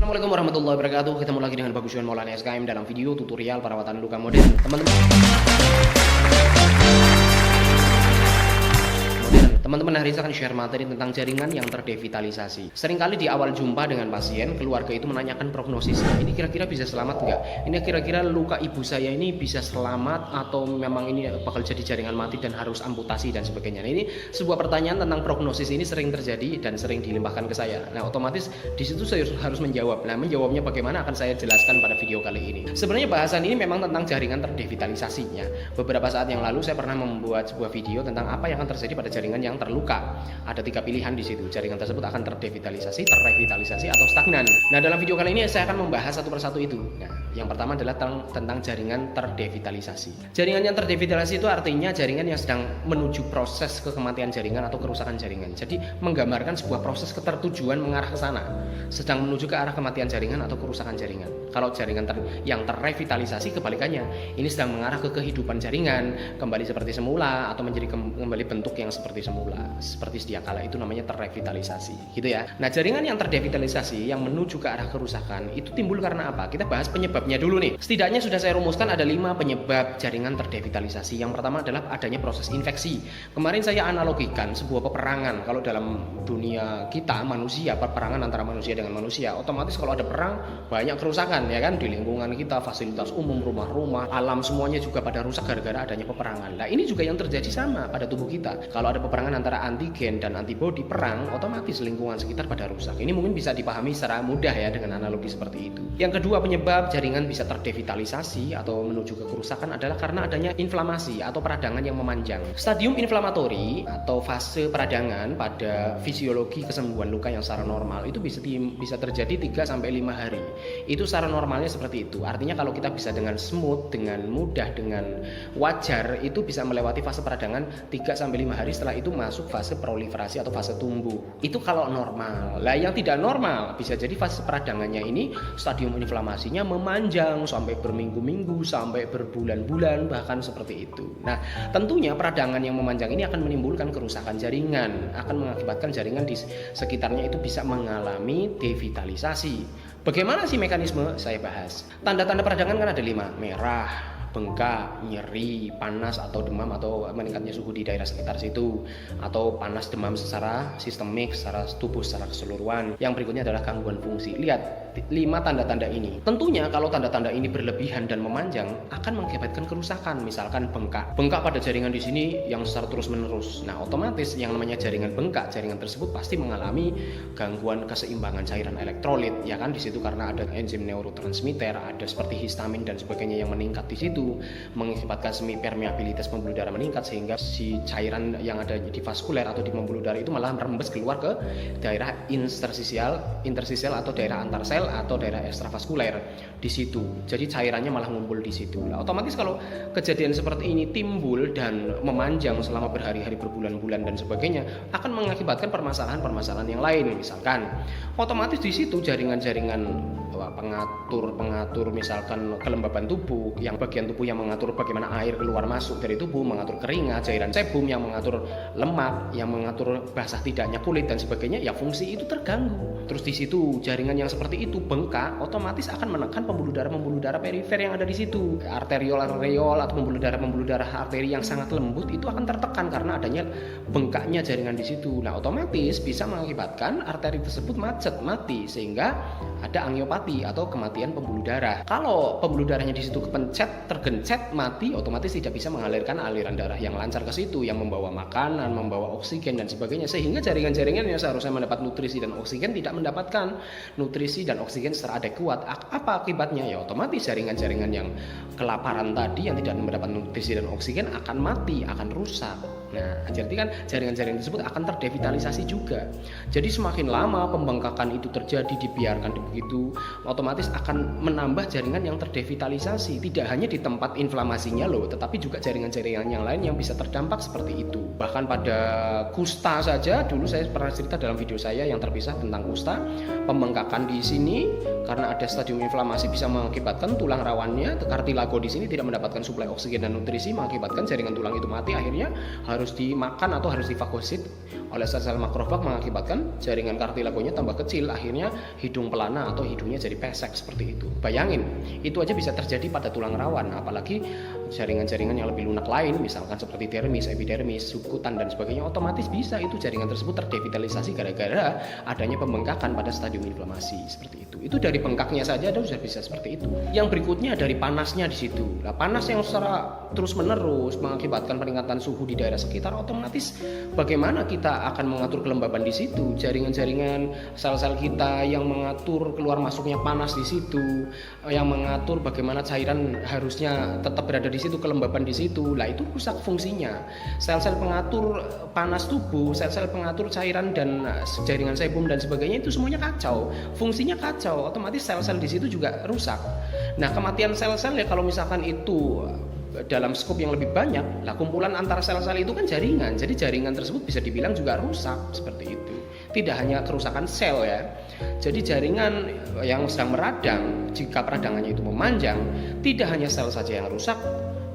Assalamualaikum warahmatullahi wabarakatuh. Ketemu lagi dengan Bagus Yuan Maulana SKM dalam video tutorial perawatan luka modern. Teman-teman, hari ini saya akan share materi tentang jaringan yang terdevitalisasi. Seringkali di awal jumpa dengan pasien, keluarga itu menanyakan prognosisnya. Ini kira-kira bisa selamat nggak? Ini kira-kira luka ibu saya ini bisa selamat atau memang ini bakal jadi jaringan mati dan harus amputasi dan sebagainya. Nah, ini sebuah pertanyaan tentang prognosis ini sering terjadi dan sering dilimpahkan ke saya. Nah, otomatis di situ saya harus menjawab. Nah, menjawabnya bagaimana akan saya jelaskan pada video kali ini. Sebenarnya bahasan ini memang tentang jaringan terdevitalisasinya. Beberapa saat yang lalu saya pernah membuat sebuah video tentang apa yang akan terjadi pada jaringan yang terluka. Ada 3 pilihan di situ. Jaringan tersebut akan terdevitalisasi, terrevitalisasi, atau stagnan. Nah, dalam video kali ini saya akan membahas satu persatu itu. Nah, yang pertama adalah tentang jaringan terdevitalisasi. Jaringan yang terdevitalisasi itu artinya jaringan yang sedang menuju proses kematian jaringan atau kerusakan jaringan. Jadi menggambarkan sebuah proses ketertujuan mengarah ke sana, sedang menuju ke arah kematian jaringan atau kerusakan jaringan. Kalau jaringan yang terrevitalisasi kebalikannya, ini sedang mengarah ke kehidupan jaringan, kembali seperti semula atau menjadi kembali bentuk yang seperti semula, seperti sedia kala. Itu namanya terrevitalisasi, gitu ya. Nah, jaringan yang terdevitalisasi yang menuju ke arah kerusakan itu timbul karena apa? Kita bahas penyebabnya dulu nih. Setidaknya sudah saya rumuskan ada 5 penyebab jaringan terdevitalisasi. Yang pertama adalah adanya proses infeksi. Kemarin saya analogikan sebuah peperangan. Kalau dalam dunia kita manusia, peperangan antara manusia dengan manusia, otomatis kalau ada perang banyak kerusakan, ya kan? Di lingkungan kita, fasilitas umum, rumah-rumah, alam semuanya juga pada rusak gara-gara adanya peperangan. Nah, ini juga yang terjadi sama pada tubuh kita. Kalau ada peperangan antara antigen dan antibodi perang, otomatis lingkungan sekitar pada rusak. Ini mungkin bisa dipahami secara mudah ya dengan analogi seperti itu. Yang kedua, penyebab jaringan bisa terdevitalisasi atau menuju ke kerusakan adalah karena adanya inflamasi atau peradangan yang memanjang. Stadium inflamatori atau fase peradangan pada fisiologi kesembuhan luka yang secara normal itu bisa terjadi 3 sampai 5 hari. Itu secara normalnya seperti itu. Artinya kalau kita bisa dengan smooth, dengan mudah, dengan wajar, itu bisa melewati fase peradangan 3 sampai 5 hari. Setelah itu masuk fase proliferasi atau fase tumbuh. Itu kalau normal. Lah, yang tidak normal bisa jadi fase peradangannya ini stadium inflamasinya memanjang sampai berminggu-minggu, sampai berbulan-bulan, bahkan seperti itu. Nah, tentunya peradangan yang memanjang ini akan menimbulkan kerusakan jaringan, akan mengakibatkan jaringan di sekitarnya itu bisa mengalami devitalisasi. Bagaimana sih mekanisme? Saya bahas. Tanda-tanda peradangan kan ada 5. Merah, bengkak, nyeri, panas atau demam atau meningkatnya suhu di daerah sekitar situ, atau panas demam secara sistemik, secara tubuh secara keseluruhan. Yang berikutnya adalah gangguan fungsi. Lihat 5 tanda-tanda ini. Tentunya kalau tanda-tanda ini berlebihan dan memanjang akan mengakibatkan kerusakan. Misalkan bengkak pada jaringan di sini yang secara terus-menerus. Nah, otomatis yang namanya jaringan bengkak, jaringan tersebut pasti mengalami gangguan keseimbangan cairan elektrolit, ya kan? Di situ karena ada enzim neurotransmitter, ada seperti histamin dan sebagainya yang meningkat di situ, mengakibatkan semi permeabilitas pembuluh darah meningkat sehingga si cairan yang ada di vaskuler atau di pembuluh darah itu malah merembes keluar ke daerah intersisial atau daerah antar sel atau daerah ekstravaskuler di situ. Jadi cairannya malah ngumpul di situ. Nah, otomatis kalau kejadian seperti ini timbul dan memanjang selama berhari-hari, berbulan-bulan dan sebagainya, akan mengakibatkan permasalahan-permasalahan yang lain. Misalkan otomatis di situ jaringan-jaringan pengatur misalkan kelembaban tubuh, yang bagian tubuh yang mengatur bagaimana air keluar masuk dari tubuh, mengatur keringat, cairan sebum yang mengatur lemak, yang mengatur basah tidaknya kulit dan sebagainya, ya fungsi itu terganggu. Terus di situ jaringan yang seperti itu bengkak, otomatis akan menekan pembuluh darah perifer yang ada di situ. Arteriol atau pembuluh darah arteri yang sangat lembut itu akan tertekan karena adanya bengkaknya jaringan di situ. Nah, otomatis bisa mengakibatkan arteri tersebut mati sehingga ada angiopati atau kematian pembuluh darah. Kalau pembuluh darahnya di situ tergencet, mati, otomatis tidak bisa mengalirkan aliran darah yang lancar ke situ, yang membawa makanan, membawa oksigen dan sebagainya, sehingga jaringan-jaringan yang seharusnya mendapat nutrisi dan oksigen tidak mendapatkan nutrisi dan oksigen secara adekuat. Apa akibatnya? Ya otomatis jaringan-jaringan yang kelaparan tadi yang tidak mendapat nutrisi dan oksigen akan mati, akan rusak. Nah, jadi kan jaringan-jaringan tersebut akan terdevitalisasi juga. Jadi semakin lama pembengkakan itu terjadi, dibiarkan begitu, otomatis akan menambah jaringan yang terdevitalisasi. Tidak hanya di tempat inflamasinya loh, tetapi juga jaringan-jaringan yang lain yang bisa terdampak seperti itu. Bahkan pada kusta saja, dulu saya pernah cerita dalam video saya yang terpisah tentang kusta, pembengkakan di sini karena ada stadium inflamasi bisa mengakibatkan tulang rawannya, kartilago di sini tidak mendapatkan suplai oksigen dan nutrisi, mengakibatkan jaringan tulang itu mati, akhirnya harus dimakan atau harus difagosit oleh sel-sel makrofag mengakibatkan jaringan kartilagonya tambah kecil, akhirnya hidung pelana atau hidungnya jadi pesek seperti itu. Bayangin, itu aja bisa terjadi pada tulang rawan, apalagi jaringan-jaringan yang lebih lunak lain, misalkan seperti dermis, epidermis, subkutan dan sebagainya, otomatis bisa itu jaringan tersebut terdevitalisasi gara-gara adanya pembengkakan pada stadium inflamasi seperti itu. Itu dari bengkaknya saja sudah bisa seperti itu. Yang berikutnya dari panasnya di situ. Nah, panas yang secara terus-menerus mengakibatkan peningkatan suhu di daerah sekitar, otomatis bagaimana kita akan mengatur kelembaban di situ? Jaringan-jaringan sel-sel kita yang mengatur keluar masuknya panas di situ, yang mengatur bagaimana cairan harusnya tetap berada di situ, kelembaban di situ. Lah itu rusak fungsinya. Sel-sel pengatur panas tubuh, sel-sel pengatur cairan dan jaringan sebum dan sebagainya itu semuanya kacau. Fungsinya kacau, otomatis sel-sel di situ juga rusak. Nah, kematian sel-sel ya kalau misalkan itu dalam skop yang lebih banyak, lah kumpulan antara sel-sel itu kan jaringan. Jadi jaringan tersebut bisa dibilang juga rusak seperti itu. Tidak hanya kerusakan sel ya. Jadi jaringan yang sedang meradang, jika peradangannya itu memanjang, tidak hanya sel saja yang rusak,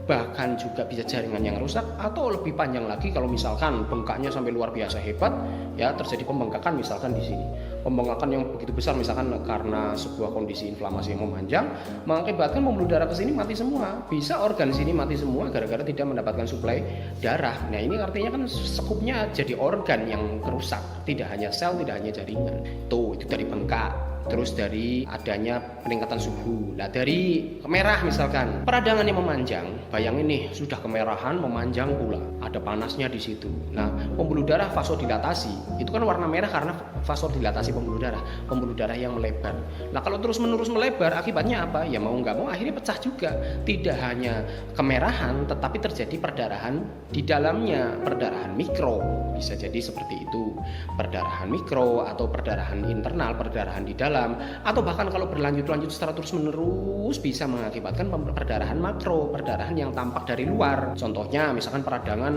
bahkan juga bisa jaringan yang rusak, atau lebih panjang lagi kalau misalkan bengkaknya sampai luar biasa hebat ya, terjadi pembengkakan misalkan di sini, pembengkakan yang begitu besar misalkan karena sebuah kondisi inflamasi yang memanjang mengakibatkan pembuluh darah ke sini mati semua, bisa organ sini mati semua gara-gara tidak mendapatkan suplai darah. Nah ini artinya kan sekupnya jadi organ yang kerusak, tidak hanya sel, tidak hanya jaringan. Tuh itu dari bengkak. Terus dari adanya peningkatan suhu. Nah dari merah misalkan, peradangan yang memanjang, bayangin nih sudah kemerahan memanjang pula, ada panasnya di situ. Nah pembuluh darah vasodilatasi, itu kan warna merah karena vasodilatasi pembuluh darah yang melebar. Nah kalau terus menerus melebar, akibatnya apa? Ya mau nggak mau akhirnya pecah juga. Tidak hanya kemerahan, tetapi terjadi perdarahan di dalamnya, perdarahan mikro, bisa jadi seperti itu. Perdarahan mikro atau perdarahan internal, perdarahan di dalam, atau bahkan kalau berlanjut-lanjut secara terus-menerus bisa mengakibatkan perdarahan makro, perdarahan yang tampak dari luar. Contohnya misalkan peradangan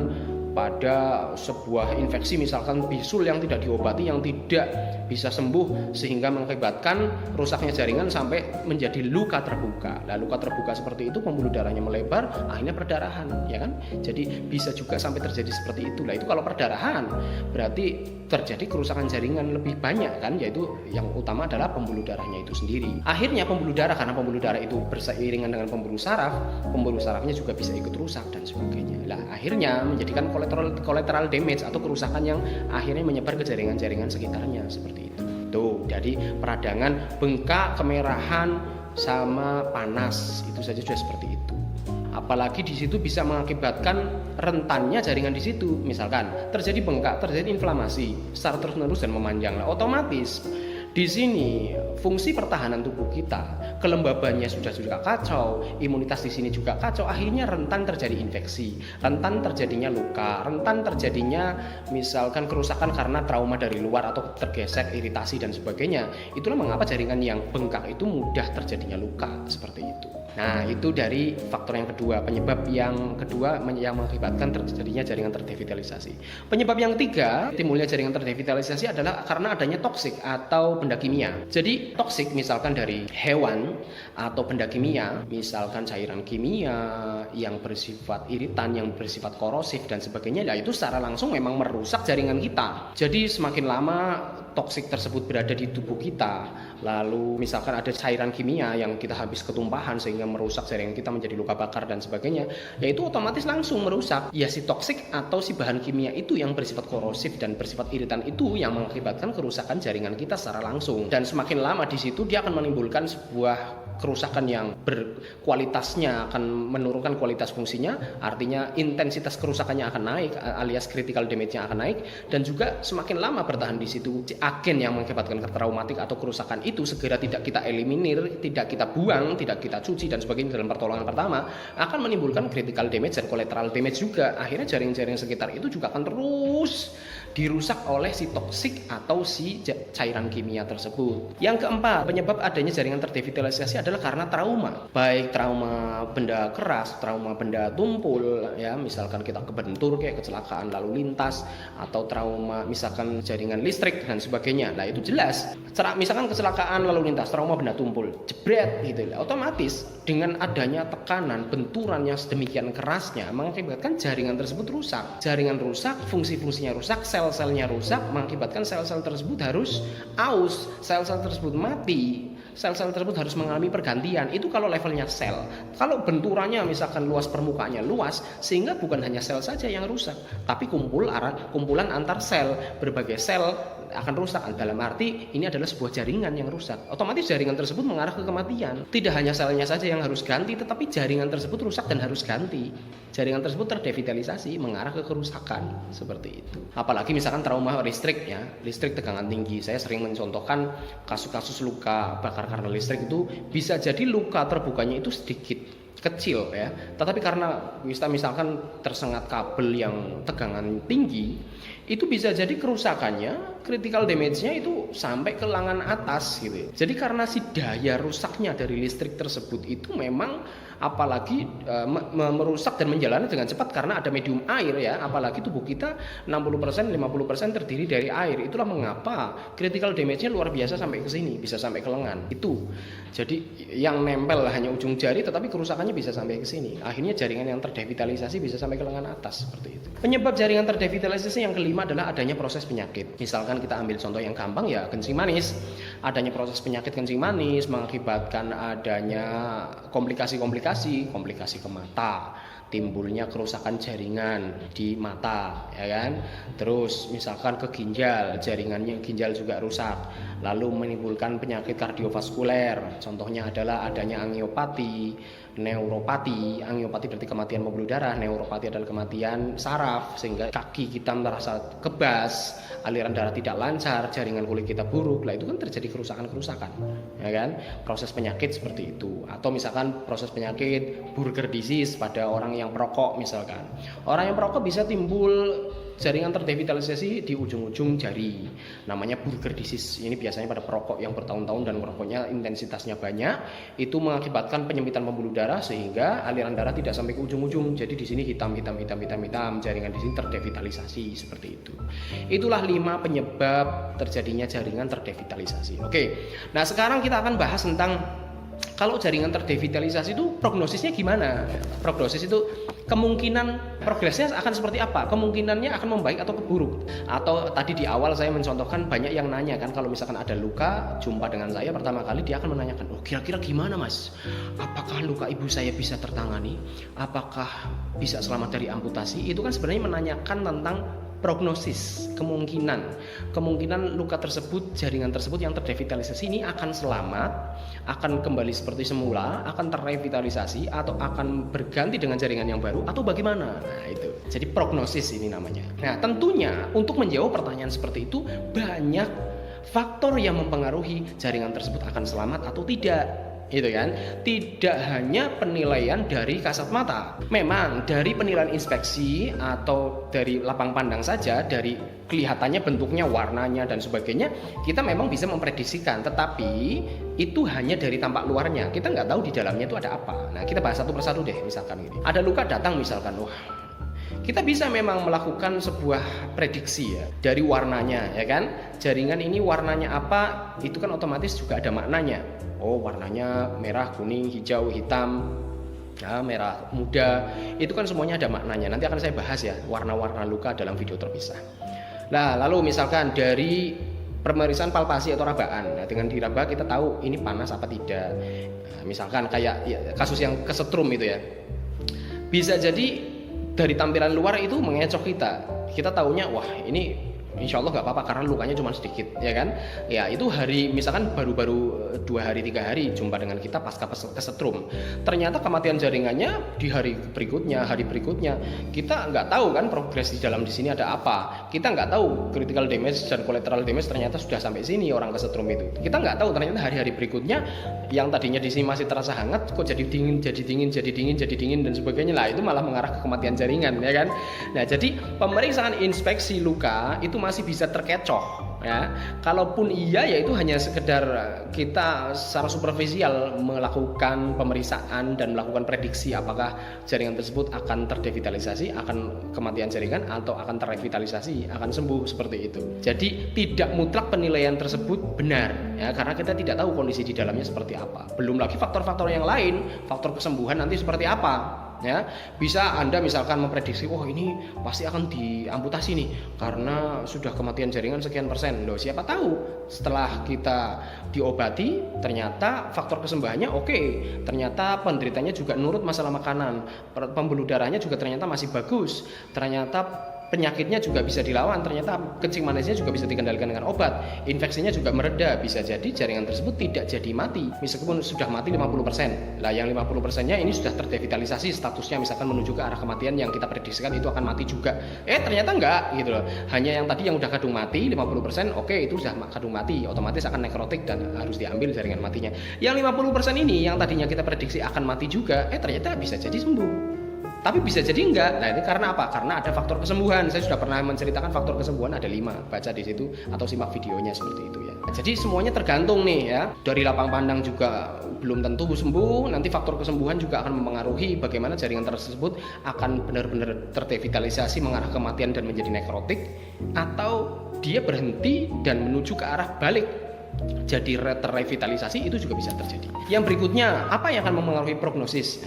pada sebuah infeksi, misalkan bisul yang tidak diobati, yang tidak bisa sembuh sehingga mengakibatkan rusaknya jaringan sampai menjadi luka terbuka. Nah, luka terbuka seperti itu pembuluh darahnya melebar, akhirnya perdarahan, ya kan? Jadi bisa juga sampai terjadi seperti itu. Nah, itu kalau perdarahan berarti terjadi kerusakan jaringan lebih banyak kan, yaitu yang utama adalah pembuluh darahnya itu sendiri. Akhirnya pembuluh darah, karena pembuluh darah itu berseiringan dengan pembuluh sarafnya juga bisa ikut rusak dan sebagainya. Nah, akhirnya menjadikan collateral damage atau kerusakan yang akhirnya menyebar ke jaringan-jaringan sekitarnya seperti itu. Tuh, jadi peradangan, bengkak, kemerahan sama panas itu saja sudah seperti itu. Apalagi di situ bisa mengakibatkan rentannya jaringan di situ. Misalkan terjadi bengkak, terjadi inflamasi secara terus-menerus dan memanjang. Nah, otomatis di sini fungsi pertahanan tubuh kita, kelembabannya sudah kacau, imunitas di sini juga kacau, akhirnya rentan terjadi infeksi, rentan terjadinya luka, rentan terjadinya misalkan kerusakan karena trauma dari luar atau tergesek, iritasi dan sebagainya. Itulah mengapa jaringan yang bengkak itu mudah terjadinya luka seperti itu. Nah, itu dari faktor yang kedua, penyebab yang kedua yang mengakibatkan terjadinya jaringan terdevitalisasi. Penyebab yang ketiga, timbulnya jaringan terdevitalisasi adalah karena adanya toksik atau benda kimia. Jadi, toksik misalkan dari hewan atau benda kimia, misalkan cairan kimia yang bersifat iritan, yang bersifat korosif dan sebagainya, nah itu secara langsung memang merusak jaringan kita. Jadi, semakin lama toksik tersebut berada di tubuh kita, lalu misalkan ada cairan kimia yang kita habis ketumpahan sehingga merusak jaringan kita menjadi luka bakar dan sebagainya, yaitu otomatis langsung merusak. Ya si toksik atau si bahan kimia itu yang bersifat korosif dan bersifat iritan itu yang mengakibatkan kerusakan jaringan kita secara langsung. Dan semakin lama di situ dia akan menimbulkan sebuah kerusakan yang berkualitasnya akan menurunkan kualitas fungsinya, artinya intensitas kerusakannya akan naik alias critical damage-nya akan naik, dan juga semakin lama bertahan di situ agen yang mengakibatkan traumatik atau kerusakan itu segera tidak kita eliminir, tidak kita buang, tidak kita cuci dan sebagainya dalam pertolongan pertama, akan menimbulkan critical damage dan collateral damage juga. Akhirnya jaringan-jaringan sekitar itu juga akan terus dirusak oleh si toksik atau si cairan kimia tersebut. Yang keempat, penyebab adanya jaringan terdevitalisasi adalah karena trauma. Baik trauma benda keras, trauma benda tumpul, ya misalkan kita kebentur kayak kecelakaan lalu lintas, atau trauma misalkan jaringan listrik dan sebagainya. Nah itu jelas, misalkan kecelakaan lalu lintas, trauma benda tumpul, jebret gitu. Otomatis dengan adanya tekanan, benturan yang sedemikian kerasnya mengakibatkan jaringan tersebut rusak. Jaringan rusak, fungsi-fungsinya rusak, sel sel-selnya rusak, mengakibatkan sel-sel tersebut harus aus, sel-sel tersebut mati, sel-sel tersebut harus mengalami pergantian. Itu kalau levelnya sel. Kalau benturannya misalkan luas permukaannya luas, sehingga bukan hanya sel saja yang rusak, tapi kumpulan antar sel, berbagai sel akan rusak. Dalam arti ini adalah sebuah jaringan yang rusak. Otomatis jaringan tersebut mengarah ke kematian. Tidak hanya selnya saja yang harus ganti, tetapi jaringan tersebut rusak dan harus ganti. Jaringan tersebut terdevitalisasi, mengarah ke kerusakan, seperti itu. Apalagi misalkan trauma listrik ya, listrik tegangan tinggi. Saya sering mencontohkan kasus-kasus luka bakar karena listrik itu bisa jadi luka terbukanya itu sedikit kecil ya, tetapi karena misalkan tersengat kabel yang tegangan tinggi, itu bisa jadi kerusakannya, critical damage-nya itu sampai ke lengan atas gitu. Jadi karena si daya rusaknya dari listrik tersebut itu memang apalagi merusak dan menjalani dengan cepat karena ada medium air ya, apalagi tubuh kita 60% 50% terdiri dari air. Itulah mengapa critical damage-nya luar biasa sampai ke sini, bisa sampai ke lengan. Itu. Jadi yang nempel hanya ujung jari tetapi kerusakannya bisa sampai ke sini. Akhirnya jaringan yang terdevitalisasi bisa sampai ke lengan atas, seperti itu. Penyebab jaringan terdevitalisasi yang kelima adalah adanya proses penyakit. Misalkan kita ambil contoh yang gampang ya, kencing manis. Adanya proses penyakit kencing manis mengakibatkan adanya komplikasi ke mata, timbulnya kerusakan jaringan di mata, ya kan? Terus misalkan ke ginjal, jaringannya ginjal juga rusak, lalu menimbulkan penyakit kardiovaskuler. Contohnya adalah adanya angiopati, neuropati. Angiopati berarti kematian pembuluh darah, neuropati adalah kematian saraf sehingga kaki kita merasa kebas, aliran darah tidak lancar, jaringan kulit kita buruk. Lah itu kan terjadi kerusakan-kerusakan, ya kan? Proses penyakit seperti itu. Atau misalkan proses penyakit Burger disease pada orang yang perokok misalkan. Orang yang perokok bisa timbul jaringan terdevitalisasi di ujung-ujung jari. Namanya Burger disease. Ini biasanya pada perokok yang bertahun-tahun dan merokoknya intensitasnya banyak, itu mengakibatkan penyempitan pembuluh darah sehingga aliran darah tidak sampai ke ujung-ujung. Jadi di sini hitam, jaringan di sini terdevitalisasi seperti itu. Itulah 5 penyebab terjadinya jaringan terdevitalisasi. Oke. Nah, sekarang kita akan bahas tentang kalau jaringan terdevitalisasi itu prognosisnya gimana? Prognosis itu kemungkinan progresnya akan seperti apa? Kemungkinannya akan membaik atau buruk? Atau tadi di awal saya mencontohkan banyak yang nanya kan, kalau misalkan ada luka, jumpa dengan saya pertama kali dia akan menanyakan, oh kira-kira gimana mas? Apakah luka ibu saya bisa tertangani? Apakah bisa selamat dari amputasi? Itu kan sebenarnya menanyakan tentang prognosis, kemungkinan luka tersebut, jaringan tersebut yang terdevitalisasi ini akan selamat, akan kembali seperti semula, akan terrevitalisasi atau akan berganti dengan jaringan yang baru atau bagaimana. Nah, itu. Jadi prognosis ini namanya. Nah, tentunya untuk menjawab pertanyaan seperti itu banyak faktor yang mempengaruhi jaringan tersebut akan selamat atau tidak. Gitu kan, tidak hanya penilaian dari kasat mata. Memang dari penilaian inspeksi atau dari lapang pandang saja, dari kelihatannya bentuknya, warnanya dan sebagainya, kita memang bisa memprediksikan. Tetapi itu hanya dari tampak luarnya. Kita nggak tahu di dalamnya itu ada apa. Nah, kita bahas satu persatu deh. Misalkan ini ada luka datang misalkan, wah, kita bisa memang melakukan sebuah prediksi ya dari warnanya, ya kan? Jaringan ini warnanya apa? Itu kan otomatis juga ada maknanya. Oh, warnanya merah, kuning, hijau, hitam, ya, merah muda. Itu kan semuanya ada maknanya. Nanti akan saya bahas ya warna-warna luka dalam video terpisah. Nah, lalu misalkan dari pemeriksaan palpasi atau rabaan. Nah, dengan diraba kita tahu ini panas apa tidak. Nah, misalkan kayak ya, kasus yang kesetrum itu ya. Bisa jadi dari tampilan luar itu mengecoh kita taunya wah ini insya Allah nggak apa-apa karena lukanya cuma sedikit, ya kan? Ya itu hari misalkan baru 2 hari 3 hari jumpa dengan kita pasca kesetrum, ternyata kematian jaringannya di hari berikutnya kita nggak tahu kan progres di dalam di sini ada apa, kita nggak tahu critical damage dan collateral damage ternyata sudah sampai sini orang kesetrum itu, kita nggak tahu ternyata hari-hari berikutnya yang tadinya di sini masih terasa hangat kok jadi dingin dan sebagainya. Lah itu malah mengarah ke kematian jaringan, ya kan? Nah jadi pemeriksaan inspeksi luka itu masih bisa terkecoh ya. Kalaupun iya ya itu hanya sekedar kita secara superficial melakukan pemeriksaan dan melakukan prediksi apakah jaringan tersebut akan terdevitalisasi, akan kematian jaringan atau akan terrevitalisasi, akan sembuh seperti itu. Jadi tidak mutlak penilaian tersebut benar ya karena kita tidak tahu kondisi di dalamnya seperti apa. Belum lagi faktor-faktor yang lain, faktor kesembuhan nanti seperti apa. ya. Bisa Anda misalkan memprediksi, oh ini pasti akan diamputasi nih karena sudah kematian jaringan sekian persen. Loh, siapa tahu setelah kita diobati ternyata faktor kesembuhannya oke, ternyata penderitanya juga nurut masalah makanan, pembuluh darahnya juga ternyata masih bagus, ternyata penyakitnya juga bisa dilawan, ternyata kencing manisnya juga bisa dikendalikan dengan obat, infeksinya juga mereda, bisa jadi jaringan tersebut tidak jadi mati meskipun sudah mati 50%. Lah yang 50%-nya ini sudah terdevitalisasi statusnya, misalkan menuju ke arah kematian yang kita prediksikan itu akan mati juga. Ternyata enggak gitu loh. Hanya yang tadi yang udah kadung mati 50%, oke itu sudah kadung mati, otomatis akan nekrotik dan harus diambil jaringan matinya. Yang 50% ini yang tadinya kita prediksi akan mati juga, ternyata bisa jadi sembuh. Tapi bisa jadi enggak. Nah, ini karena apa? Karena ada faktor kesembuhan. Saya sudah pernah menceritakan faktor kesembuhan ada 5. Baca di situ atau simak videonya seperti itu ya. Jadi semuanya tergantung nih ya. Dari lapang pandang juga belum tentu sembuh. Nanti faktor kesembuhan juga akan mempengaruhi bagaimana jaringan tersebut akan benar-benar terdevitalisasi mengarah kematian dan menjadi nekrotik, atau dia berhenti dan menuju ke arah balik jadi terrevitalisasi, itu juga bisa terjadi. Yang berikutnya, apa yang akan mempengaruhi prognosis?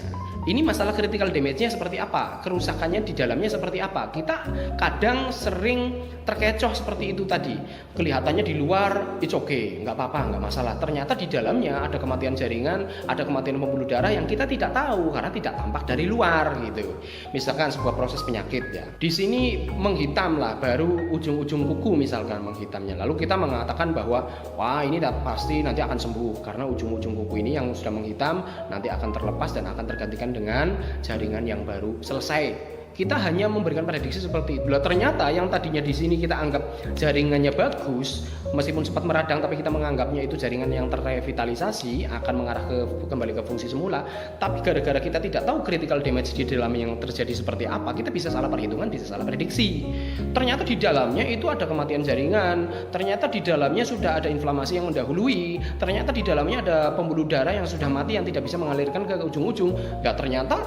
Ini masalah critical damage-nya seperti apa, kerusakannya di dalamnya seperti apa. Kita kadang sering terkecoh seperti itu tadi. Kelihatannya di luar it's okay, nggak apa-apa, nggak masalah. Ternyata di dalamnya ada kematian jaringan, ada kematian pembuluh darah yang kita tidak tahu karena tidak tampak dari luar gitu. Misalkan sebuah proses penyakit ya. Di sini menghitam lah, baru ujung-ujung kuku misalkan menghitamnya. Lalu kita mengatakan bahwa wah ini pasti nanti akan sembuh karena ujung-ujung kuku ini yang sudah menghitam nanti akan terlepas dan akan tergantikan dengan jaringan yang baru. Selesai. Kita hanya memberikan prediksi seperti itu. Ternyata yang tadinya di sini kita anggap jaringannya bagus, meskipun sempat meradang, tapi kita menganggapnya itu jaringan yang terrevitalisasi akan mengarah kembali ke fungsi semula. Tapi gara-gara kita tidak tahu critical damage di dalamnya yang terjadi seperti apa, kita bisa salah perhitungan, bisa salah prediksi. Ternyata di dalamnya itu ada kematian jaringan, ternyata di dalamnya sudah ada inflamasi yang mendahului, ternyata di dalamnya ada pembuluh darah yang sudah mati yang tidak bisa mengalirkan ke ujung-ujung. Dan ternyata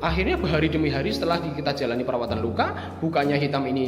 akhirnya hari demi hari setelah kita jalani perawatan luka, bukannya hitam ini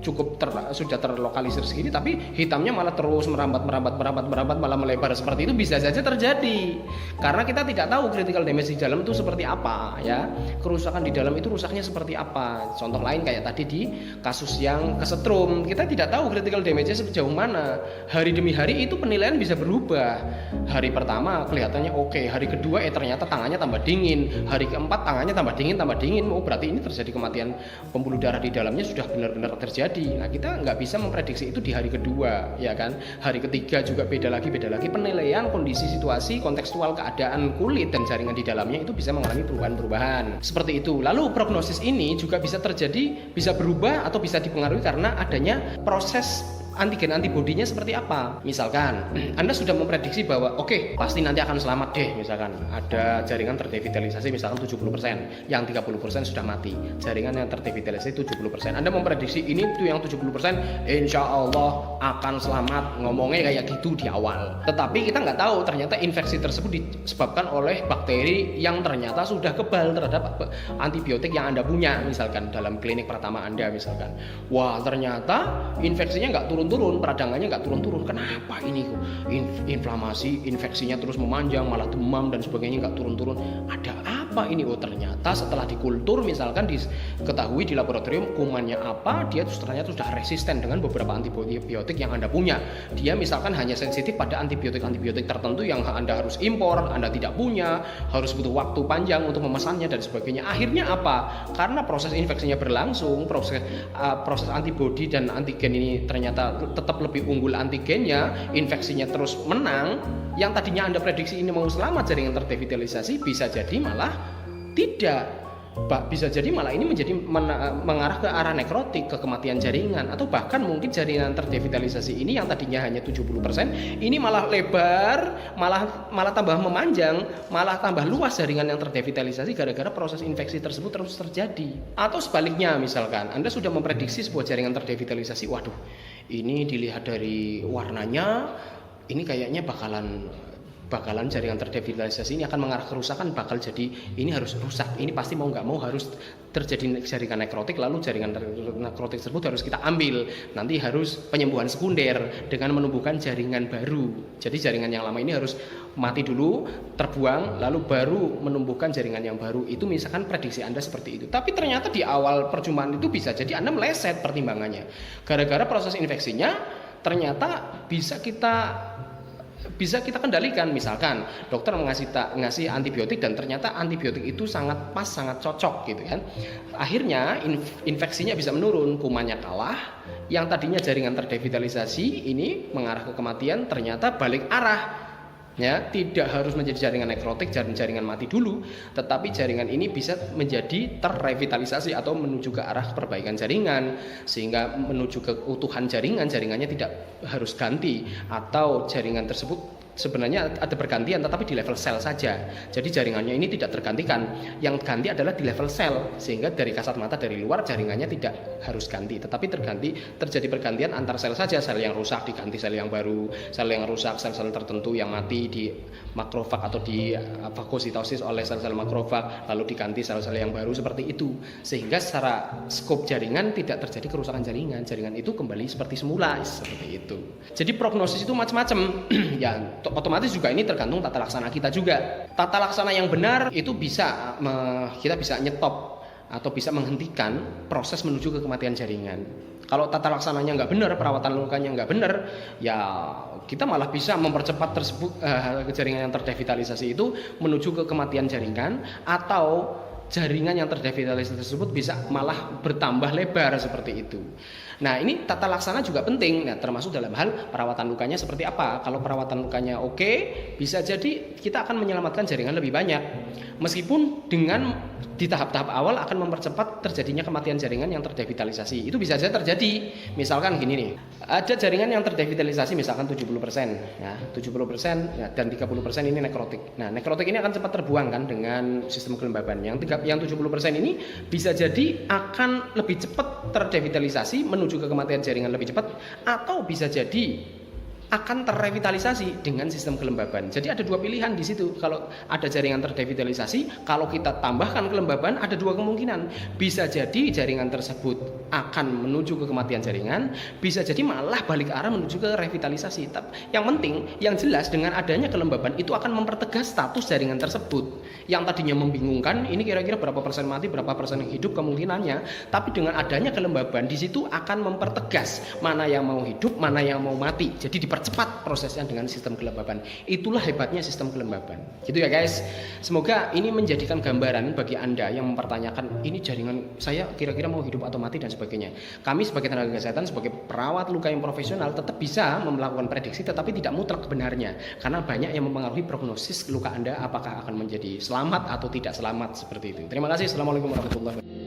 cukup sudah terlokalisir segini, tapi hitamnya malah terus merambat, malah melebar seperti itu. Bisa saja terjadi karena kita tidak tahu critical damage di dalam itu seperti apa ya, kerusakan di dalam itu rusaknya seperti apa. Contoh lain kayak tadi di kasus yang kesetrum, kita tidak tahu critical damage-nya sejauh mana. Hari demi hari itu penilaian bisa berubah. Hari pertama kelihatannya oke, hari kedua ternyata tangannya tambah dingin, hari keempat tangannya tambah dingin, oh berarti ini terjadi kematian pembuluh darah di dalamnya sudah benar-benar terjadi. Nah kita nggak bisa memprediksi itu di hari kedua, ya kan. Hari ketiga juga beda lagi penilaian kondisi situasi kontekstual keadaan kulit dan jaringan di dalamnya itu bisa mengalami perubahan-perubahan seperti itu. Lalu prognosis ini juga bisa terjadi, bisa berubah atau bisa dipengaruhi karena adanya proses antigen antibodinya seperti apa. Misalkan Anda sudah memprediksi bahwa oke, pasti nanti akan selamat deh, misalkan ada jaringan terdevitalisasi misalkan 70%, yang 30% sudah mati. Jaringan yang terdevitalisasi 70%. Anda memprediksi ini tuh yang 70% insya Allah akan selamat, ngomongnya kayak gitu di awal. Tetapi kita nggak tahu ternyata infeksi tersebut disebabkan oleh bakteri yang ternyata sudah kebal terhadap antibiotik yang Anda punya, misalkan dalam klinik pertama Anda misalkan. Wah, ternyata infeksinya nggak turun-turun, peradangannya nggak turun-turun. Kenapa ini kok inflamasi, infeksinya terus memanjang, malah demam dan sebagainya nggak turun-turun? Ada apa ini? Oh ternyata setelah dikultur misalkan diketahui di laboratorium kumannya apa, dia ternyata sudah resisten dengan beberapa antibiotik yang Anda punya. Dia misalkan hanya sensitif pada antibiotik tertentu yang Anda harus impor, Anda tidak punya, harus butuh waktu panjang untuk memesannya dan sebagainya. Akhirnya apa? Karena proses infeksinya berlangsung, proses antibodi dan antigen ini ternyata tetap lebih unggul antigennya, infeksinya terus menang. Yang tadinya Anda prediksi ini mau selamat jaringan terdevitalisasi, bisa jadi malah tidak. Bisa jadi malah ini menjadi mengarah ke arah nekrotik, ke kematian jaringan, atau bahkan mungkin jaringan terdevitalisasi ini yang tadinya hanya 70% ini malah lebar, malah tambah memanjang, malah tambah luas jaringan yang terdevitalisasi gara-gara proses infeksi tersebut terus terjadi. Atau sebaliknya, misalkan Anda sudah memprediksi sebuah jaringan terdevitalisasi, waduh ini dilihat dari warnanya ini kayaknya bakalan bakalan jaringan terdevitalisasi ini akan mengarah kerusakan, bakal jadi ini harus rusak, ini pasti mau nggak mau harus terjadi jaringan nekrotik, lalu jaringan nekrotik tersebut harus kita ambil, nanti harus penyembuhan sekunder dengan menumbuhkan jaringan baru. Jadi jaringan yang lama ini harus mati dulu, terbuang, lalu baru menumbuhkan jaringan yang baru. Itu misalkan prediksi Anda seperti itu. Tapi ternyata di awal perjumpaan itu bisa jadi Anda meleset pertimbangannya, gara-gara proses infeksinya ternyata bisa kita kendalikan. Misalkan dokter ngasih antibiotik dan ternyata antibiotik itu sangat pas, sangat cocok gitu kan. Akhirnya infeksinya bisa menurun, kumannya kalah, yang tadinya jaringan terdevitalisasi ini mengarah ke kematian ternyata balik arah. Ya, tidak harus menjadi jaringan nekrotik, jaringan mati dulu, tetapi jaringan ini bisa menjadi terrevitalisasi atau menuju ke arah perbaikan jaringan, sehingga menuju keutuhan jaringannya tidak harus ganti, atau jaringan tersebut sebenarnya ada pergantian tetapi di level sel saja. Jadi jaringannya ini tidak tergantikan, yang ganti adalah di level sel, sehingga dari kasat mata dari luar jaringannya tidak harus ganti, tetapi terjadi pergantian antar sel saja. Sel yang rusak diganti sel yang baru, sel yang rusak, sel-sel tertentu yang mati di makrofag atau di fagositosis oleh sel-sel makrofag lalu diganti sel-sel yang baru, seperti itu. Sehingga secara skop jaringan tidak terjadi kerusakan jaringan itu kembali seperti semula, seperti itu. Jadi prognosis itu macam-macam. Ya, otomatis juga ini tergantung tata laksana kita juga. Tata laksana yang benar itu bisa kita bisa nyetop atau bisa menghentikan proses menuju ke kematian jaringan. Kalau tata laksananya nggak benar, perawatan lukanya nggak benar, ya kita malah bisa mempercepat jaringan yang terdevitalisasi itu menuju ke kematian jaringan, atau jaringan yang terdevitalisasi tersebut bisa malah bertambah lebar seperti itu. Nah, ini tata laksana juga penting. Nah, termasuk dalam hal perawatan lukanya seperti apa. Kalau perawatan lukanya oke, bisa jadi kita akan menyelamatkan jaringan lebih banyak. Meskipun dengan di tahap-tahap awal akan mempercepat terjadinya kematian jaringan yang terdevitalisasi. Itu bisa saja terjadi. Misalkan gini nih, ada jaringan yang terdevitalisasi misalkan 70%, ya, 70% ya, dan 30% ini nekrotik. Nah, nekrotik ini akan cepat terbuang kan dengan sistem kelembaban. Yang 70% ini bisa jadi akan lebih cepat terdevitalisasi menuju ke kematian jaringan lebih cepat, atau bisa jadi akan terrevitalisasi dengan sistem kelembaban. Jadi ada dua pilihan di situ. Kalau ada jaringan terdevitalisasi, kalau kita tambahkan kelembaban, ada dua kemungkinan. Bisa jadi jaringan tersebut akan menuju ke kematian jaringan, bisa jadi malah balik arah menuju ke revitalisasi. Yang penting, yang jelas dengan adanya kelembaban itu akan mempertegas status jaringan tersebut. Yang tadinya membingungkan, ini kira-kira berapa persen mati, berapa persen hidup kemungkinannya. Tapi dengan adanya kelembaban di situ akan mempertegas mana yang mau hidup, mana yang mau mati. Jadi cepat prosesnya dengan sistem kelembaban. Itulah hebatnya sistem kelembaban. Gitu ya guys. Semoga ini menjadikan gambaran bagi Anda yang mempertanyakan ini jaringan saya kira-kira mau hidup atau mati dan sebagainya. Kami sebagai tenaga kesehatan, sebagai perawat luka yang profesional tetap bisa melakukan prediksi, tetapi tidak mutlak benarnya. Karena banyak yang mempengaruhi prognosis luka Anda apakah akan menjadi selamat atau tidak selamat seperti itu. Terima kasih. Assalamualaikum warahmatullahi wabarakatuh.